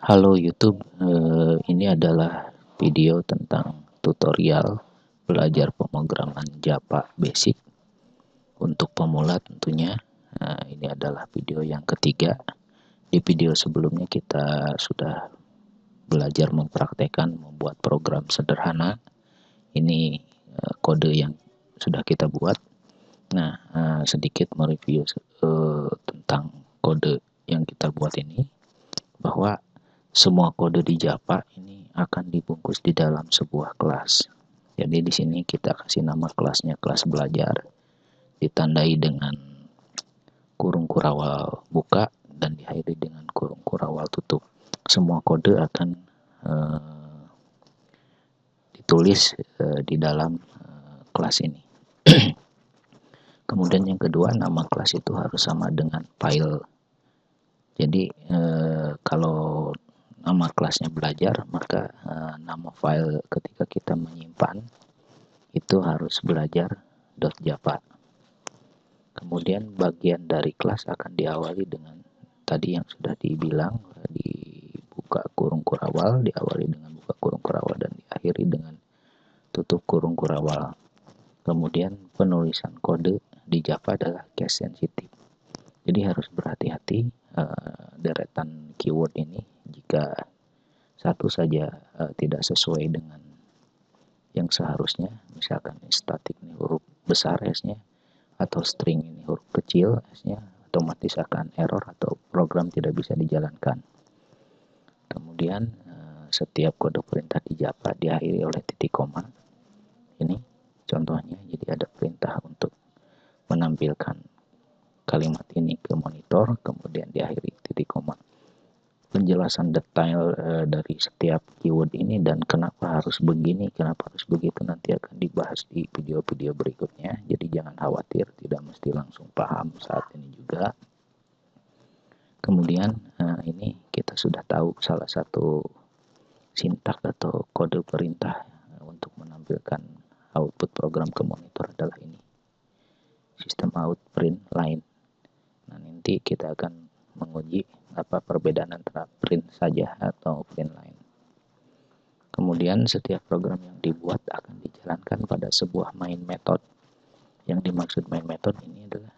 Halo YouTube, ini adalah video tentang tutorial belajar pemrograman Java Basic untuk pemula tentunya. Ini adalah video yang ketiga. Di video sebelumnya kita sudah belajar mempraktekkan membuat program sederhana. Ini kode yang sudah kita buat. Nah, sedikit mereview tentang kode yang kita buat ini, bahwa semua kode di Java ini akan dibungkus di dalam sebuah kelas. Jadi di sini kita kasih nama kelasnya kelas belajar, ditandai dengan kurung kurawal buka dan diakhiri dengan kurung kurawal tutup. Semua kode akan ditulis di dalam kelas ini. Kemudian yang kedua, nama kelas itu harus sama dengan file. Jadi kalau nama kelasnya belajar, maka nama file ketika kita menyimpan itu harus belajar.java. Kemudian bagian dari kelas akan diawali dengan tadi yang sudah dibilang, dibuka kurung kurawal, diawali dengan buka kurung kurawal dan diakhiri dengan tutup kurung kurawal. Kemudian penulisan kode di Java adalah case sensitive. Jadi harus berhati-hati deretan keyword ini. Jika satu saja tidak sesuai dengan yang seharusnya, misalkan static ini huruf besar S-nya, atau string ini huruf kecil S-nya, otomatis akan error atau program tidak bisa dijalankan. Kemudian setiap kode perintah di Java diakhiri oleh titik koma. Ini contohnya, jadi ada perintah untuk menampilkan kalimat ini ke monitor, kemudian diakhiri titik koma. Penjelasan detail dari setiap keyword ini dan kenapa harus begini, kenapa harus begitu nanti akan dibahas di video-video berikutnya. Jadi jangan khawatir, tidak mesti langsung paham saat ini juga. Kemudian ini kita sudah tahu salah satu sintak atau kode perintah untuk menampilkan output program ke monitor adalah ini, sistem out print line. Nah, nanti kita akan menguji apa perbedaan antara print saja atau print line. Kemudian setiap program yang dibuat akan dijalankan pada sebuah main method. Yang dimaksud main method ini adalah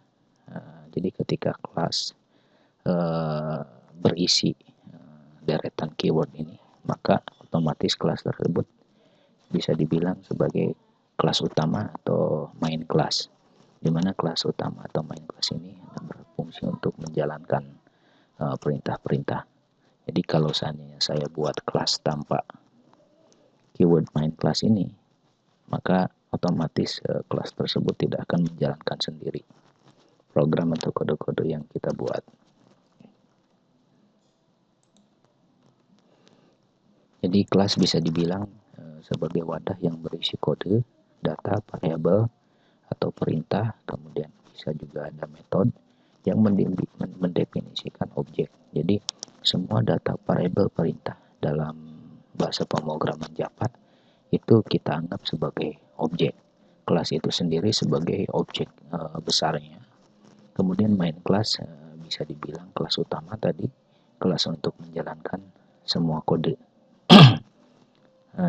jadi ketika kelas berisi deretan keyword ini, maka otomatis kelas tersebut bisa dibilang sebagai kelas utama atau main kelas, di mana kelas utama atau main kelas ini berfungsi untuk menjalankan perintah-perintah. Jadi kalau seandainya saya buat kelas tanpa keyword main kelas ini, maka otomatis kelas tersebut tidak akan menjalankan sendiri program atau kode-kode yang kita buat. Jadi kelas bisa dibilang sebagai wadah yang berisi kode, data, variabel, atau perintah. Kemudian bisa juga ada metode yang mendefinisikan objek. Jadi semua data, variabel, perintah dalam bahasa pemrograman Java itu kita anggap sebagai objek. Kelas itu sendiri sebagai objek besarnya. Kemudian main kelas bisa dibilang kelas utama tadi, kelas untuk menjalankan semua kode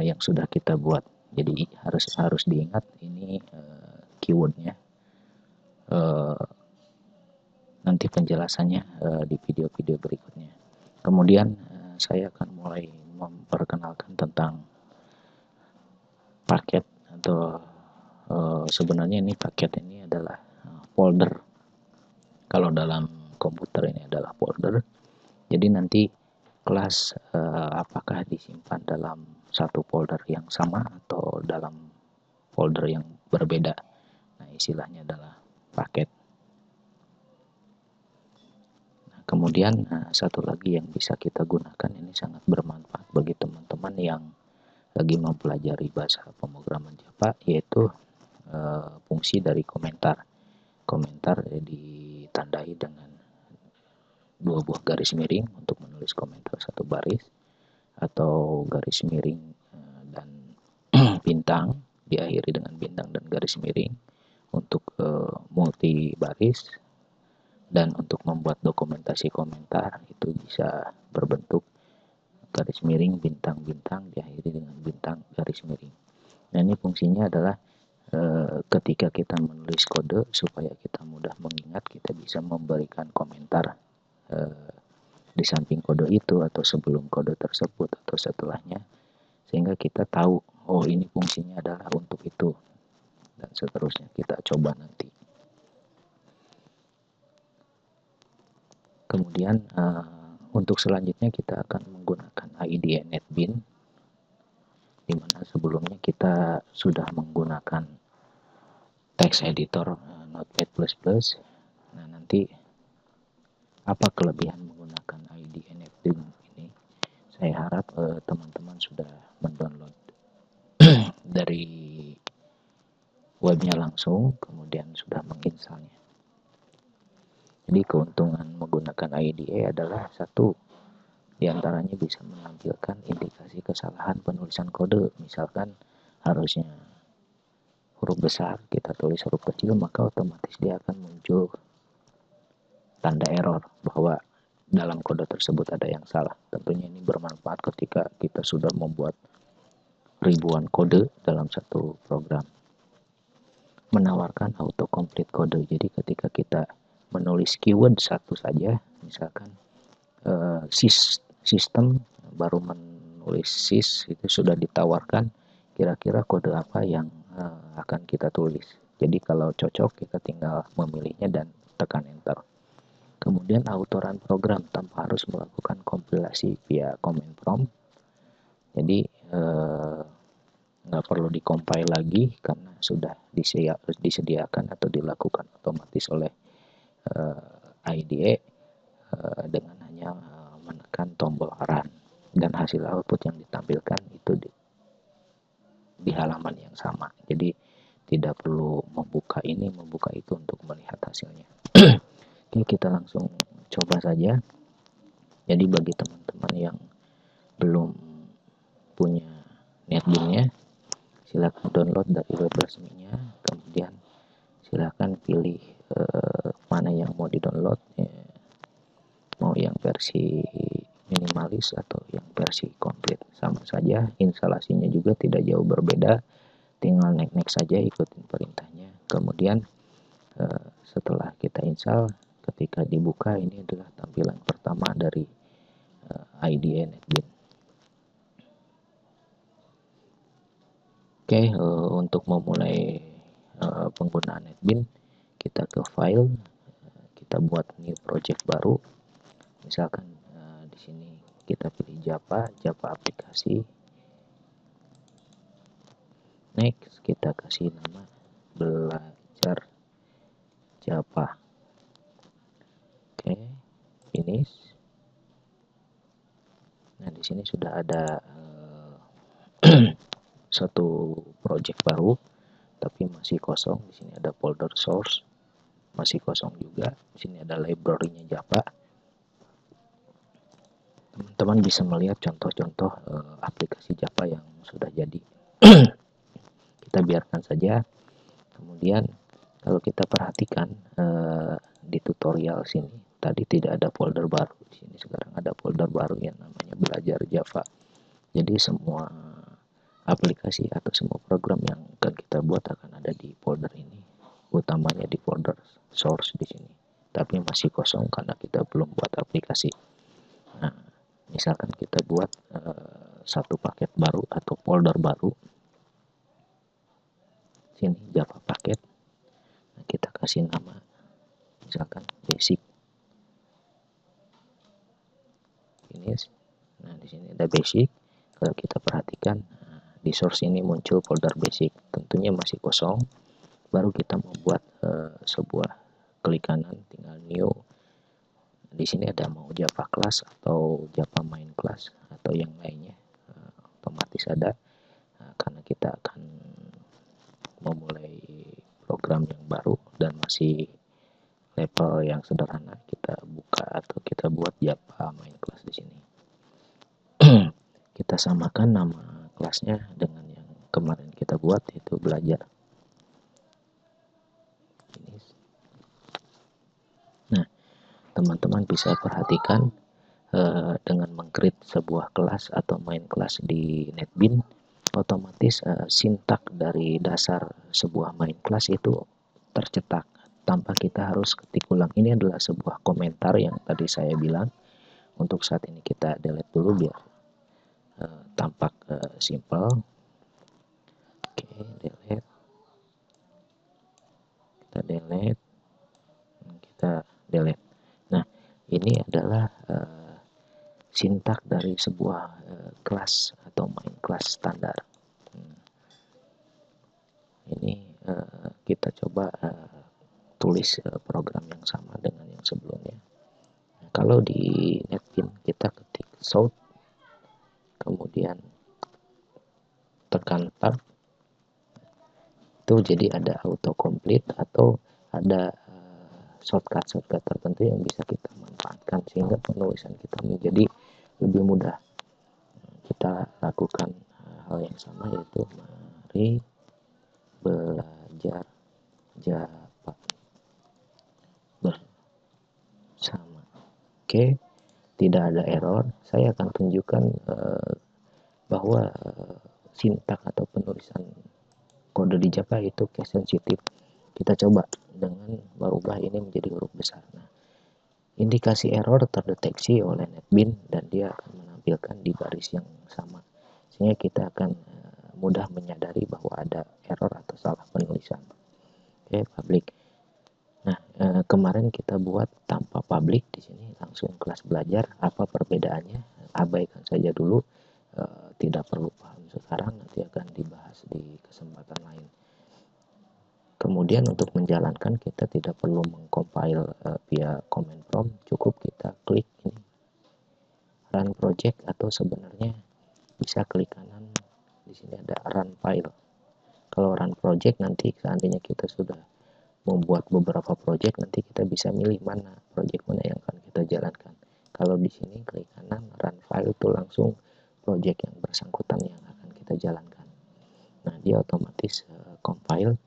yang sudah kita buat. Jadi harus diingat ini keywordnya. Nanti penjelasannya di video-video berikutnya. Kemudian saya akan mulai memperkenalkan tentang paket atau sebenarnya ini paket ini adalah folder. Kalau dalam komputer ini adalah folder. Jadi nanti kelas apakah disimpan dalam satu folder yang sama atau dalam folder yang berbeda. Nah, istilahnya adalah paket. Nah, kemudian satu lagi yang bisa kita gunakan, ini sangat bermanfaat bagi teman-teman yang lagi mempelajari bahasa pemrograman Java, yaitu fungsi dari komentar. Komentar ditandai dengan dua buah garis miring untuk menulis komentar satu baris, atau garis miring dan bintang diakhiri dengan bintang dan garis miring untuk multi baris. Dan untuk membuat dokumentasi komentar itu bisa berbentuk garis miring bintang-bintang diakhiri dengan bintang garis miring. Nah, ini fungsinya adalah ketika kita menulis kode supaya kita mudah mengingat, kita bisa memberikan komentar di samping kode itu atau sebelum kode tersebut atau setelahnya, sehingga kita tahu oh ini fungsinya adalah untuk itu, dan seterusnya. Kita coba nanti. Kemudian untuk selanjutnya kita akan menggunakan IDE NetBeans, di mana sebelumnya kita sudah menggunakan text editor Notepad++. Nah, nanti apa kelebihan menggunakan IDE NetBeans ini? Saya harap teman-teman sudah mendownload dari webnya langsung, kemudian sudah menginstalnya. Jadi keuntungan menggunakan IDE adalah satu, diantaranya bisa menampilkan indikasi kesalahan penulisan kode. Misalkan harusnya huruf besar, kita tulis huruf kecil, maka otomatis dia akan muncul tanda error bahwa dalam kode tersebut ada yang salah. Tentunya ini bermanfaat ketika kita sudah membuat ribuan kode dalam satu program. Menawarkan autocomplete kode, jadi ketika kita menulis keyword satu saja, misalkan sistem baru menulis sys, itu sudah ditawarkan kira-kira kode apa yang akan kita tulis. Jadi kalau cocok, kita tinggal memilihnya dan tekan enter. Kemudian auto-run program tanpa harus melakukan kompilasi via command prompt. Jadi nggak perlu dikompil lagi karena sudah disediakan atau dilakukan otomatis oleh IDE dengan hanya menekan tombol run, dan hasil output yang ditampilkan itu di halaman yang sama. Jadi tidak perlu membuka ini membuka itu untuk melihat hasilnya. Oke, kita langsung coba saja. Jadi bagi teman-teman yang belum punya NetBeans-nya, silakan download dari web resminya, kemudian silakan pilih mana yang mau di-download, mau yang versi minimalis atau yang versi komplit. Sama saja, instalasinya juga tidak jauh berbeda, tinggal next saja, ikutin perintahnya. Kemudian setelah kita install, ketika dibuka, ini adalah tampilan pertama dari IDE NetBeans. Oke, untuk memulai penggunaan NetBeans, kita ke file, kita buat new project baru. Misalkan di sini kita pilih Java aplikasi. Next, kita kasih nama belajar Java. Oke, finish. Nah, di sini sudah ada satu project baru, tapi masih kosong. Di sini ada folder source, masih kosong juga. Di sini ada library-nya Java. Teman-teman bisa melihat contoh-contoh aplikasi Java yang sudah jadi. Kita biarkan saja. Kemudian kalau kita perhatikan di tutorial sini, tadi tidak ada folder baru. Di sini sekarang ada folder baru yang namanya belajar Java. Jadi semua aplikasi atau semua program yang akan kita buat akan ada di folder ini, utamanya di folder source di sini. Tapi masih kosong karena kita belum buat aplikasi. Nah, misalkan kita buat satu paket baru atau folder baru, sini Java paket. Nah, kita kasih nama misalkan basic. Ini, nah di sini ada basic. Kalau kita perhatikan di source ini muncul folder basic, tentunya masih kosong. Baru kita membuat sebuah klik kanan, tinggal new. Di sini ada mau Java class atau Java main class atau yang lainnya, otomatis ada. Karena kita akan memulai program yang baru dan masih level yang sederhana, kita buka atau kita buat Java main class di sini. Kita samakan nama kelasnya dengan yang kemarin kita buat, yaitu belajar. Nah, teman-teman bisa perhatikan dengan create sebuah kelas atau main kelas di NetBeans, otomatis sintak dari dasar sebuah main kelas itu tercetak tanpa kita harus ketik ulang. Ini adalah sebuah komentar yang tadi saya bilang. Untuk saat ini kita delete dulu biar tampak simple. Oke, delete. Kita delete. Nah, ini adalah sintak dari sebuah kelas atau main kelas standar. Ini kita coba tulis program yang sama dengan yang sebelumnya. Nah, kalau di NetBeans kita ketik shout, kemudian tekan tab, itu jadi ada autocomplete atau ada shortcut tertentu yang bisa kita manfaatkan sehingga penulisan kita menjadi lebih mudah. Kita lakukan hal yang sama, yaitu mari belajar Java bersama. Oke, tidak ada error. Saya akan tunjukkan bahwa sintak atau penulisan kode di Java itu case sensitif. Kita coba dengan merubah ini menjadi huruf besar. Nah, indikasi error terdeteksi oleh NetBeans dan dia akan menampilkan di baris yang sama, sehingga kita akan mudah menyadari bahwa ada error atau salah penulisan. Oke, public. Nah, kemarin kita buat tanpa public, di sini langsung kelas belajar. Apa perbedaannya? Abaikan saja dulu, tidak perlu paham sekarang, nanti akan dibahas di kesempatan lain. Kemudian untuk menjalankan kita tidak perlu mengcompile via command prompt, cukup kita klik ini run project, atau sebenarnya bisa klik kanan, di sini ada run file. Kalau run project nanti seandainya kita sudah membuat beberapa project, nanti kita bisa milih mana project mana yang akan kita jalankan. Kalau di sini klik kanan run file, itu langsung project yang bersangkutan yang akan kita jalankan. Nah, dia otomatis compile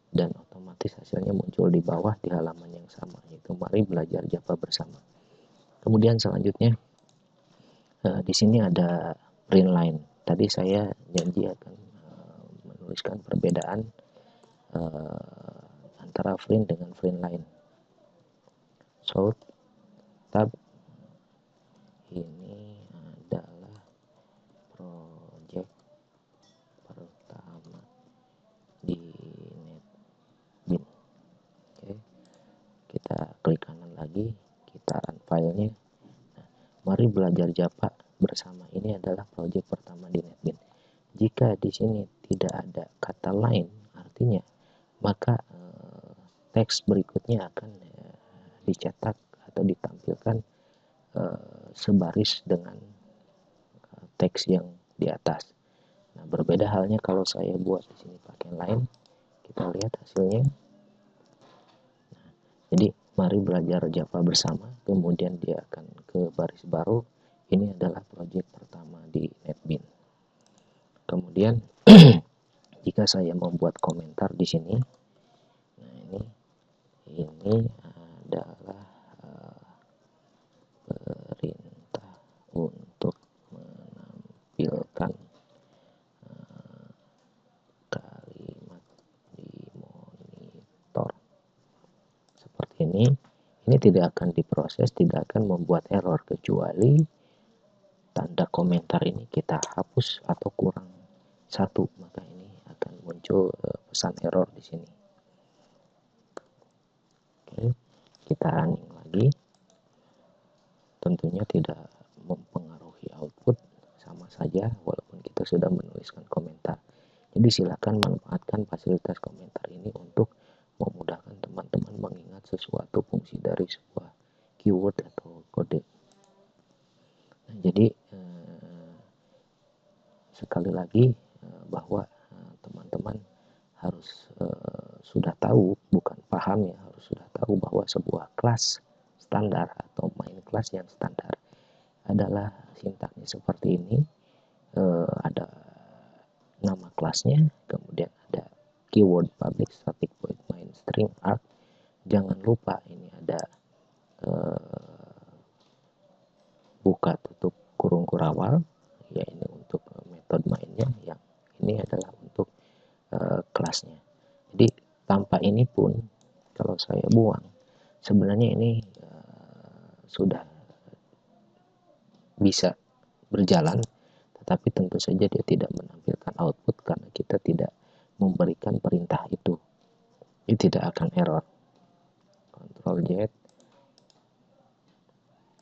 dan otomatis hasilnya muncul di bawah di halaman yang sama, yaitu mari belajar Java bersama. Kemudian selanjutnya di sini ada print line. Tadi saya janji akan menuliskan perbedaan antara print dengan print line. So, tab ini adalah project pertama di NetBeans. Oke, kita klik kanan lagi, kita run filenya. Nah, mari belajar Java bersama ini adalah project pertama di NetBeans. Jika di sini tidak ada kata lain, artinya maka teks berikutnya akan dicetak atau ditampilkan sebaris dengan teks yang di atas. Nah, berbeda halnya kalau saya buat di sini pakai line, kita lihat hasilnya. Nah, jadi mari belajar Java bersama, kemudian dia akan ke baris baru. Ini adalah project pertama di NetBeans. Kemudian jika saya membuat komentar di sini, nah ini adalah perintah untuk menampilkan kalimat di monitor seperti ini. Ini tidak akan diproses, tidak akan membuat error kecuali tanda komentar ini kita hapus atau kurang satu, maka ini akan muncul pesan error di sini. Oke, kita running lagi. Tentunya tidak mempengaruhi output, sama saja walaupun kita sudah menuliskan komentar. Jadi silakan manfaatkan fasilitas komentar ini untuk memudahkan teman-teman mengingat sesuatu fungsi dari sebuah keyword atau kode. Nah, jadi sekali lagi bahwa teman-teman harus sudah tahu, bukan paham ya, harus sudah tahu bahwa sebuah kelas standar atau main kelas yang standar adalah sintaknya seperti ini. Ada nama kelasnya, kemudian ada keyword public, static void, main, string, arg. Jangan lupa ini ada buka tutup kurung awal, ya ini untuk metode mainnya, yang ini adalah untuk kelasnya. Jadi tanpa ini pun kalau saya buang, sebenarnya ini sudah bisa berjalan, tetapi tentu saja dia tidak menampilkan output karena kita tidak memberikan perintah itu. Ini tidak akan error. Ctrl Z,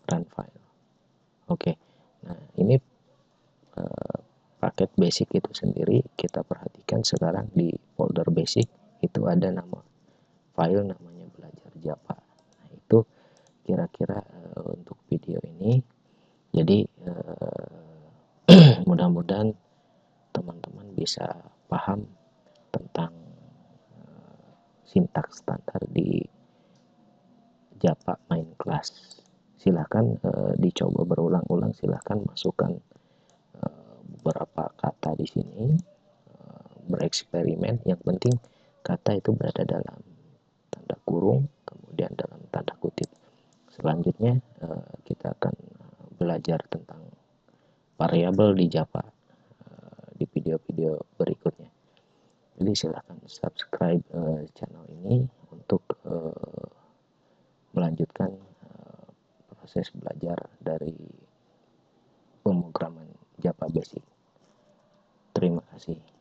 run file. Oke, nah ini paket basic itu sendiri. Kita perhatikan sekarang di folder basic itu ada nama file namanya belajar Java. Nah itu kira-kira untuk video ini. Jadi mudah-mudahan teman-teman bisa paham tentang sintaks standar di Java main class. Silahkan dicoba berulang-ulang, silahkan masukkan beberapa kata di sini, bereksperimen. Yang penting kata itu berada dalam tanda kurung, kemudian dalam tanda kutip. Selanjutnya kita akan belajar tentang variabel di Java di video-video berikutnya. Jadi silahkan subscribe channel ini untuk melanjutkan proses belajar dari pemrograman Java Basic. Terima kasih.